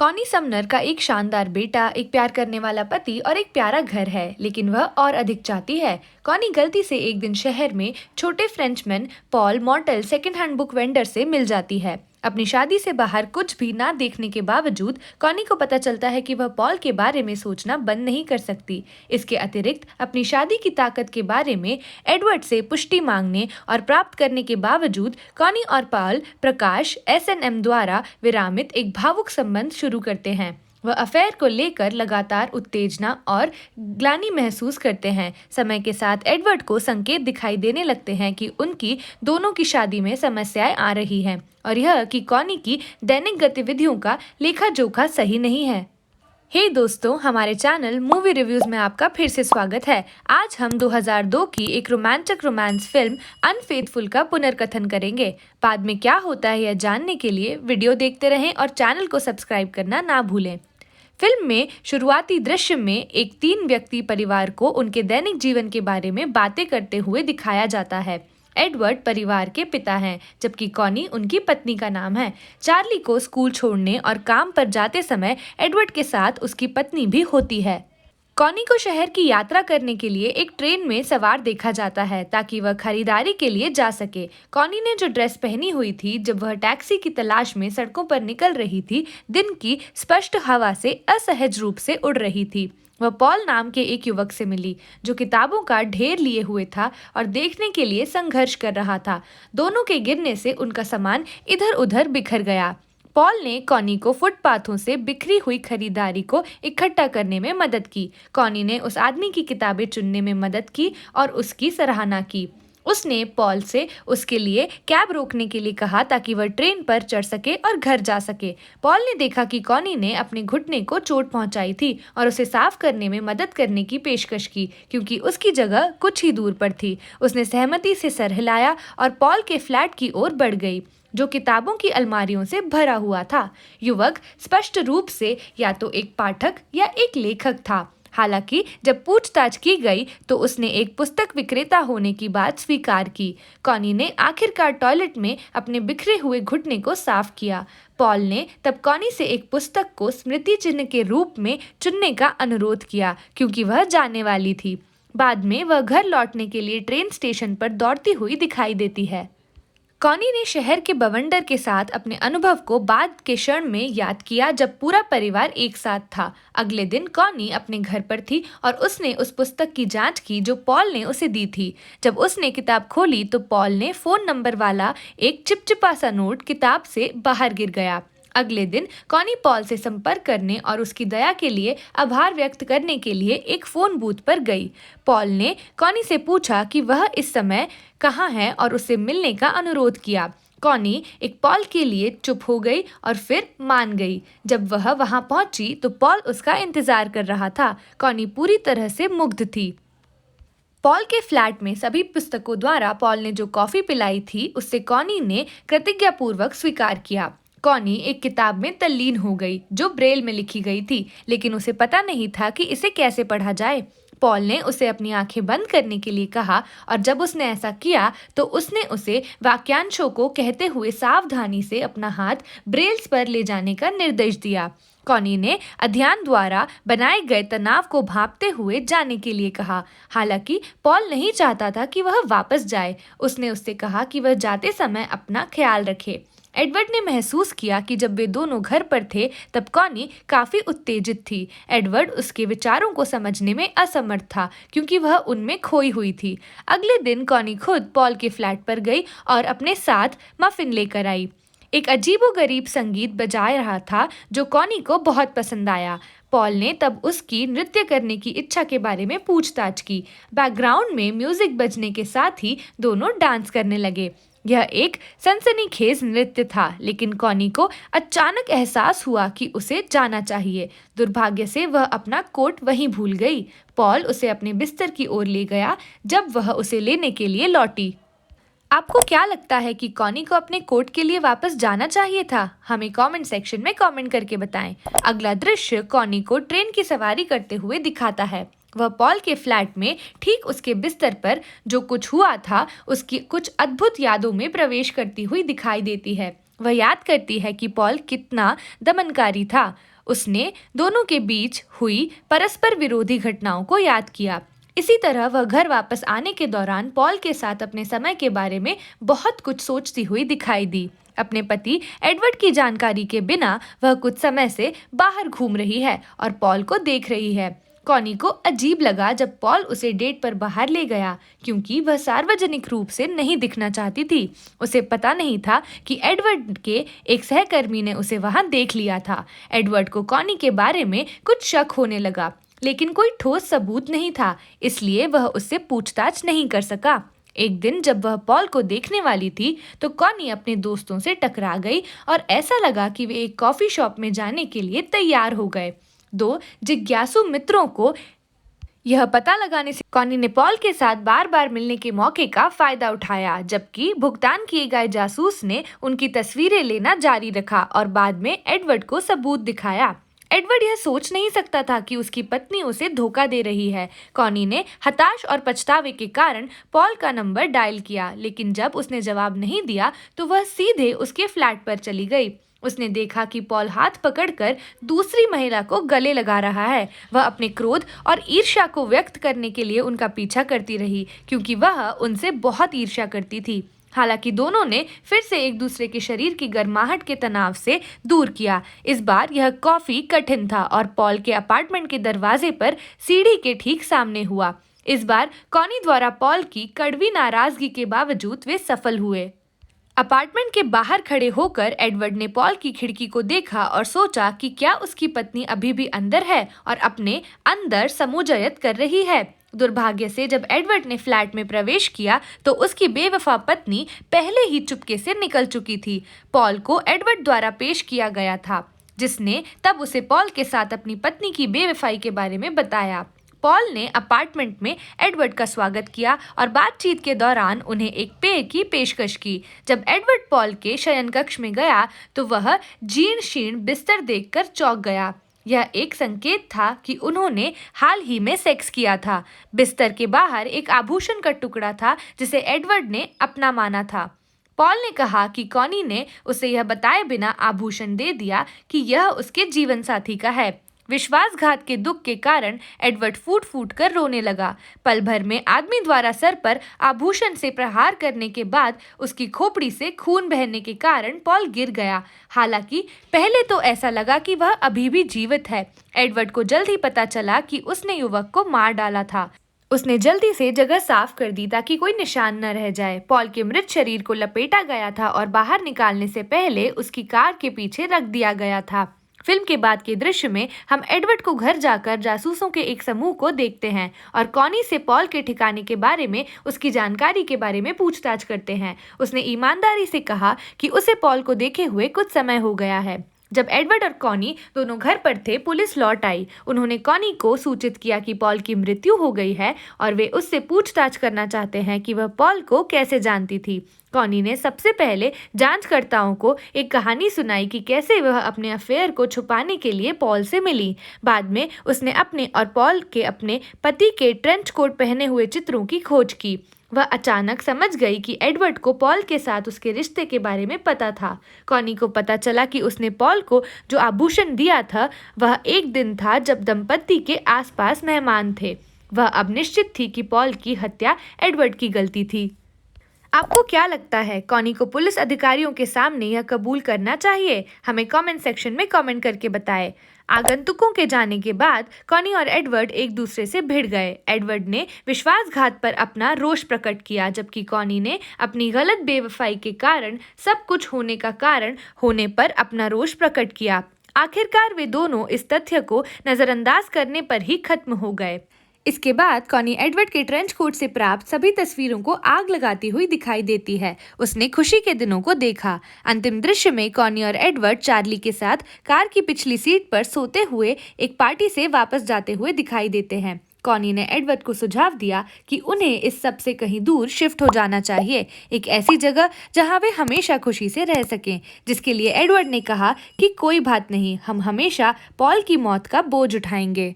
Connie Sumner का एक शानदार बेटा, एक प्यार करने वाला पति और एक प्यारा घर है, लेकिन वह और अधिक चाहती है। कॉनी गलती से एक दिन शहर में छोटे Frenchman Paul मॉर्टल second hand book vendor से मिल जाती है। अपनी शादी से बाहर कुछ भी ना देखने के बावजूद कॉनी को पता चलता है कि वह पॉल के बारे में सोचना बंद नहीं कर सकती। इसके अतिरिक्त अपनी शादी की ताकत के बारे में एडवर्ड से पुष्टि मांगने और प्राप्त करने के बावजूद कॉनी और पॉल प्रकाश एसएनएम द्वारा विरामित एक भावुक संबंध शुरू करते हैं। वह अफेयर को लेकर लगातार उत्तेजना और ग्लानि महसूस करते हैं। समय के साथ एडवर्ड को संकेत दिखाई देने लगते हैं कि उनकी दोनों की शादी में समस्याएं आ रही हैं और यह कि कॉनी की दैनिक गतिविधियों का लेखा जोखा सही नहीं है। हे दोस्तों, हमारे चैनल मूवी रिव्यूज में आपका फिर से स्वागत है। आज हम 2002 की एक रोमांचक रोमांस फिल्म अनफेथफुल का पुनर्कथन करेंगे। बाद में क्या होता है यह जानने के लिए वीडियो देखते रहें और चैनल को सब्सक्राइब करना ना भूलें। फिल्म में शुरुआती दृश्य में एक 3 व्यक्ति परिवार को उनके दैनिक जीवन के बारे में बातें करते हुए दिखाया जाता है। एडवर्ड परिवार के पिता हैं, जबकि कॉनी उनकी पत्नी का नाम है। चार्ली को स्कूल छोड़ने और काम पर जाते समय एडवर्ड के साथ उसकी पत्नी भी होती है। कॉनी को शहर की यात्रा करने के लिए एक ट्रेन में सवार देखा जाता है ताकि वह खरीदारी के लिए जा सके। कॉनी ने जो ड्रेस पहनी हुई थी जब वह टैक्सी की तलाश में सड़कों पर निकल रही थी, दिन की स्पष्ट हवा से असहज रूप से उड़ रही थी। वह पॉल नाम के एक युवक से मिली जो किताबों का ढेर लिए हुए था और देखने के लिए संघर्ष कर रहा था। दोनों के गिरने से उनका सामान इधर उधर बिखर गया। पॉल ने कॉनी को फुटपाथों से बिखरी हुई खरीदारी को इकट्ठा करने में मदद की। कॉनी ने उस आदमी की किताबें चुनने में मदद की और उसकी सराहना की। उसने पॉल से उसके लिए कैब रोकने के लिए कहा ताकि वह ट्रेन पर चढ़ सके और घर जा सके। पॉल ने देखा कि कॉनी ने अपने घुटने को चोट पहुंचाई थी और उसे साफ करने में मदद करने की पेशकश की, क्योंकि उसकी जगह कुछ ही दूर पर थी। उसने सहमति से सर हिलाया और पॉल के फ्लैट की ओर बढ़ गई, जो किताबों की अलमारियों से भरा हुआ था। युवक स्पष्ट रूप से या तो एक पाठक या एक लेखक था। हालांकि जब पूछताछ की गई तो उसने एक पुस्तक विक्रेता होने की बात स्वीकार की। कॉनी ने आखिरकार टॉयलेट में अपने बिखरे हुए घुटने को साफ किया। पॉल ने तब कॉनी से एक पुस्तक को स्मृति चिन्ह के रूप में चुनने का अनुरोध किया, क्योंकि वह जाने वाली थी। बाद में वह घर लौटने के लिए ट्रेन स्टेशन पर दौड़ती हुई दिखाई देती है। कॉनी ने शहर के बवंडर के साथ अपने अनुभव को बाद के क्षण में याद किया जब पूरा परिवार एक साथ था। अगले दिन कॉनी अपने घर पर थी और उसने उस पुस्तक की जांच की जो पॉल ने उसे दी थी। जब उसने किताब खोली तो पॉल ने फोन नंबर वाला एक चिपचिपा सा नोट किताब से बाहर गिर गया। अगले दिन कॉनी पॉल से संपर्क करने और उसकी दया के लिए आभार व्यक्त करने के लिए एक फोन बूथ पर गई। पॉल ने कॉनी से पूछा कि वह इस समय कहाँ है और उससे मिलने का अनुरोध किया। कॉनी एक पॉल के लिए चुप हो गई और फिर मान गई। जब वह वहां पहुंची तो पॉल उसका इंतजार कर रहा था। कॉनी पूरी तरह से मुग्ध थी। पॉल के फ्लैट में सभी पुस्तकों द्वारा पॉल ने जो कॉफी पिलाई थी उससे कॉनी ने कृतज्ञतापूर्वक स्वीकार किया। कॉनी एक किताब में तल्लीन हो गई जो ब्रेल में लिखी गई थी, लेकिन उसे पता नहीं था कि इसे कैसे पढ़ा जाए। पॉल ने उसे अपनी आंखें बंद करने के लिए कहा और जब उसने ऐसा किया तो उसने उसे वाक्यांशों को कहते हुए सावधानी से अपना हाथ ब्रेल्स पर ले जाने का निर्देश दिया। कॉनी ने अध्ययन द्वारा बनाए गए तनाव को भांपते हुए जाने के लिए कहा। हालांकि पॉल नहीं चाहता था कि वह वापस जाए। उसने उससे कहा कि वह जाते समय अपना ख्याल रखे। एडवर्ड ने महसूस किया कि जब वे दोनों घर पर थे तब कॉनी काफी उत्तेजित थी। एडवर्ड उसके विचारों को समझने में असमर्थ था, क्योंकि वह उनमें खोई हुई थी। अगले दिन कॉनी खुद पॉल के फ्लैट पर गई और अपने साथ मफिन लेकर आई। एक अजीबोगरीब संगीत बजा रहा था जो कॉनी को बहुत पसंद आया। पॉल ने तब उसकी नृत्य करने की इच्छा के बारे में पूछताछ की। बैकग्राउंड में म्यूजिक बजने के साथ ही दोनों डांस करने लगे। यह एक सनसनीखेज नृत्य था, लेकिन कॉनी को अचानक एहसास हुआ कि उसे जाना चाहिए। दुर्भाग्य से वह अपना कोट वहीं भूल गई। पॉल उसे अपने बिस्तर की ओर ले गया जब वह उसे लेने के लिए लौटी। आपको क्या लगता है कि कॉनी को अपने कोट के लिए वापस जाना चाहिए था? हमें कमेंट सेक्शन में कमेंट करके बताएं। अगला दृश्य कॉनी को ट्रेन की सवारी करते हुए दिखाता है। वह पॉल के फ्लैट में ठीक उसके बिस्तर पर जो कुछ हुआ था उसकी कुछ अद्भुत यादों में प्रवेश करती हुई दिखाई देती है। वह याद करती है कि पॉल कितना दमनकारी था। उसने दोनों के बीच हुई परस्पर विरोधी घटनाओं को याद किया। इसी तरह वह घर वापस आने के दौरान पॉल के साथ अपने समय के बारे में बहुत कुछ सोचती हुई दिखाई दी। अपने पति एडवर्ड की जानकारी के बिना वह कुछ समय से बाहर घूम रही है और पॉल को देख रही है। कॉनी को अजीब लगा जब पॉल उसे डेट पर बाहर ले गया, क्योंकि वह सार्वजनिक रूप से नहीं दिखना चाहती थी। उसे पता नहीं था कि एडवर्ड के एक सहकर्मी ने उसे वहां देख लिया था। एडवर्ड को कॉनी के बारे में कुछ शक होने लगा, लेकिन कोई ठोस सबूत नहीं था, इसलिए वह उससे पूछताछ नहीं कर सका। एक दिन जब वह पॉल को देखने वाली थी तो कॉनी अपने दोस्तों से टकरा गई और ऐसा लगा कि वे एक कॉफी शॉप में जाने के लिए तैयार हो गए। दो जिज्ञासु मित्रों को यह पता लगाने से कॉनी ने पॉल के साथ बार बार मिलने के मौके का फायदा उठाया, जबकि भुगतान किए गए जासूस ने उनकी तस्वीरें लेना जारी रखा और बाद में एडवर्ड को सबूत दिखाया। एडवर्ड यह सोच नहीं सकता था कि उसकी पत्नी उसे धोखा दे रही है। कॉनी ने हताश और पछतावे के कारण पॉल का नंबर डायल किया, लेकिन जब उसने जवाब नहीं दिया तो वह सीधे उसके फ्लैट पर चली गई। उसने देखा कि पॉल हाथ पकड़कर दूसरी महिला को गले लगा रहा है। वह अपने क्रोध और ईर्ष्या को व्यक्त करने के लिए उनका पीछा करती रही, क्योंकि वह उनसे बहुत ईर्ष्या करती थी। हालांकि दोनों ने फिर से एक दूसरे के शरीर की गर्माहट के तनाव से दूर किया। इस बार यह काफी कठिन था और पॉल के अपार्टमेंट के दरवाजे पर सीढ़ी के ठीक सामने हुआ। इस बार कॉनी द्वारा पॉल की कड़वी नाराजगी के बावजूद वे सफल हुए। अपार्टमेंट के बाहर खड़े होकर एडवर्ड ने पॉल की खिड़की को देखा और सोचा कि क्या उसकी पत्नी अभी भी अंदर है और अपने अंदर समूजयत कर रही है। दुर्भाग्य से जब एडवर्ड ने फ्लैट में प्रवेश किया तो उसकी बेवफा पत्नी पहले ही चुपके से निकल चुकी थी। पॉल को एडवर्ड द्वारा पेश किया गया था, जिसने तब उसे पॉल के साथ अपनी पत्नी की बेवफाई के बारे में बताया। पॉल ने अपार्टमेंट में एडवर्ड का स्वागत किया और बातचीत के दौरान उन्हें एक पेय की पेशकश की। जब एडवर्ड पॉल के शयन कक्ष में गया तो वह जीर्ण शीर्ण बिस्तर देखकर चौंक गया। यह एक संकेत था कि उन्होंने हाल ही में सेक्स किया था। बिस्तर के बाहर एक आभूषण का टुकड़ा था जिसे एडवर्ड ने अपना माना था। पॉल ने कहा कि कॉनी ने उसे यह बताए बिना आभूषण दे दिया कि यह उसके जीवन साथी का है। विश्वासघात के दुख के कारण एडवर्ड फूट फूट कर रोने लगा। पल भर में आदमी द्वारा सर पर आभूषण से प्रहार करने के बाद उसकी खोपड़ी से खून बहने के कारण पॉल गिर गया। हालांकि पहले तो ऐसा लगा कि वह अभी भी जीवित है। एडवर्ड को जल्द ही पता चला कि उसने युवक को मार डाला था। उसने जल्दी से जगह साफ कर दी ताकि कोई निशान न रह जाए। पॉल के मृत शरीर को लपेटा गया था और बाहर निकालने से पहले उसकी कार के पीछे रख दिया गया था। फिल्म के बाद के दृश्य में हम एडवर्ड को घर जाकर जासूसों के एक समूह को देखते हैं और कॉनी से पॉल के ठिकाने के बारे में, उसकी जानकारी के बारे में पूछताछ करते हैं। उसने ईमानदारी से कहा कि उसे पॉल को देखे हुए कुछ समय हो गया है। जब एडवर्ड और कॉनी दोनों घर पर थे, पुलिस लौट आई। उन्होंने कॉनी को सूचित किया कि पॉल की मृत्यु हो गई है और वे उससे पूछताछ करना चाहते हैं कि वह पॉल को कैसे जानती थी। कॉनी ने सबसे पहले जांचकर्ताओं को एक कहानी सुनाई कि कैसे वह अपने अफेयर को छुपाने के लिए पॉल से मिली। बाद में उसने अपने और पॉल के अपने पति के ट्रेंच कोट पहने हुए चित्रों की खोज की। वह अचानक समझ गई कि एडवर्ड को पॉल के साथ उसके रिश्ते के बारे में पता था। कॉनी को पता चला कि उसने पॉल को जो आभूषण दिया था वह एक दिन था जब दंपति के आसपास मेहमान थे। वह अब निश्चित थी कि पॉल की हत्या एडवर्ड की गलती थी। आपको क्या लगता है, कॉनी को पुलिस अधिकारियों के सामने यह कबूल करना चाहिए? हमें कमेंट सेक्शन में कमेंट करके बताएं। आगंतुकों के जाने के बाद कॉनी और एडवर्ड एक दूसरे से भिड़ गए। एडवर्ड ने विश्वासघात पर अपना रोष प्रकट किया, जबकि कॉनी ने अपनी गलत बेवफाई के कारण सब कुछ होने का कारण होने पर अपना रोष प्रकट किया। आखिरकार वे दोनों इस तथ्य को नजरअंदाज करने पर ही खत्म हो गए। इसके बाद कॉनी एडवर्ड के ट्रेंच कोट से प्राप्त सभी तस्वीरों को आग लगाती हुई दिखाई देती है। उसने खुशी के दिनों को देखा। अंतिम दृश्य में कॉनी और एडवर्ड चार्ली के साथ कार की पिछली सीट पर सोते हुए एक पार्टी से वापस जाते हुए दिखाई देते हैं। कॉनी ने एडवर्ड को सुझाव दिया कि उन्हें इस सब से कहीं दूर शिफ्ट हो जाना चाहिए, एक ऐसी जगह जहां वे हमेशा खुशी से रह सकें। जिसके लिए एडवर्ड ने कहा कि कोई बात नहीं, हम हमेशा पॉल की मौत का बोझ उठाएंगे।